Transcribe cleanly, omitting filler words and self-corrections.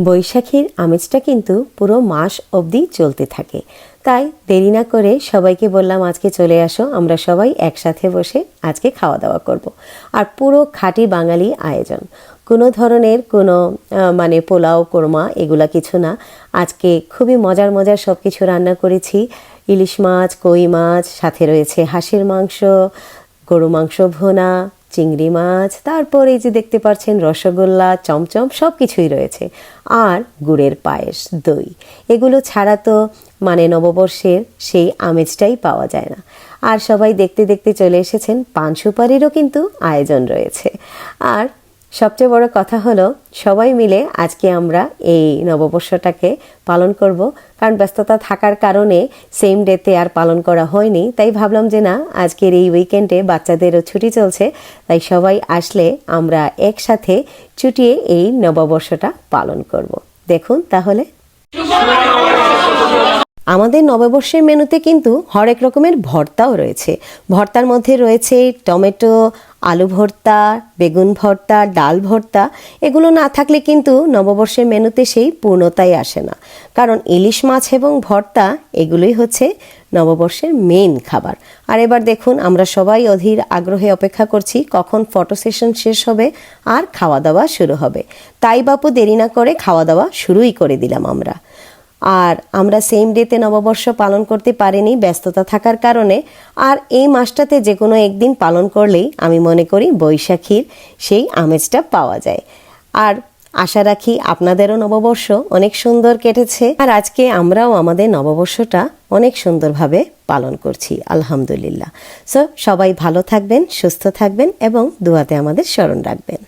বৈশাখীর আমেজটা কিন্তু পুরো মাস অবধি চলতে থাকে। তাই দেরি না করে সবাইকে বললাম আজকে চলে আসো, আমরা সবাই একসাথে বসে আজকে খাওয়া দাওয়া করব। আর পুরো খাঁটি বাঙালি আয়োজন, কোনো ধরনের কোনো মানে পোলাও কোরমা এগুলা কিছু না। আজকে খুবই মজার মজার সব কিছু রান্না করেছি। ইলিশ মাছ, কই মাছ, সাথে রয়েছে হাঁসের মাংস, গরু মাংস ভুনা, চিংড়ি মাছ, তারপর এই যে দেখতে পাচ্ছেন রসগোল্লা, চমচম সব কিছুই রয়েছে। আর গুড়ের পায়েস, দই, এগুলো ছাড়া তো মানে নববর্ষের সেই আমেজটাই পাওয়া যায় না। আর সবাই দেখতে দেখতে চলে এসেছেন, পান সুপারিরও কিন্তু আয়োজন রয়েছে। আর সবচেয়ে বড় কথা হলো সবাই মিলে আজকে আমরা এই নববর্ষটাকে পালন করব। কারণ ব্যস্ততা থাকার কারণে সেম ডেতে আর পালন করা হয়নি, তাই ভাবলাম যে না, আজকের এই উইকেন্ডে বাচ্চাদেরও ছুটি চলছে, তাই সবাই আসলে আমরা একসাথে চুটিয়ে এই নববর্ষটা পালন করব। দেখুন তাহলে আমাদের নববর্ষের মেনুতে কিন্তু হরেক রকমের ভর্তাও রয়েছে। ভর্তার মধ্যে রয়েছে টমেটো, আলু ভর্তা, বেগুন ভর্তা, ডাল ভর্তা। এগুলো না থাকলে কিন্তু নববর্ষের মেনুতে সেই পূর্ণতাই আসে না। কারণ ইলিশ মাছ এবং ভর্তা এগুলোই হচ্ছে নববর্ষের মেন খাবার। আর এবার দেখুন, আমরা সবাই অধীর আগ্রহে অপেক্ষা করছি কখন ফটো সেশন শেষ হবে আর খাওয়া দাওয়া শুরু হবে। তাই বাপু দেরি না করে খাওয়া দাওয়া শুরুই করে দিলাম আমরা। আর আমরা সেম ডেতে নববর্ষ পালন করতে পারিনি ব্যস্ততা থাকার কারণে। আর এই মাসটাতে যে কোনো একদিন পালন করলেই আমি মনে করি বৈশাখীর সেই আমেজটা পাওয়া যায়। আর আশা রাখি আপনাদেরও নববর্ষ অনেক সুন্দর কেটেছে। আর আজকে আমরাও আমাদের নববর্ষটা অনেক সুন্দরভাবে পালন করছি, আলহামদুলিল্লাহ। সো সবাই ভালো থাকবেন, সুস্থ থাকবেন এবং দুয়াতে আমাদের স্মরণ রাখবেন।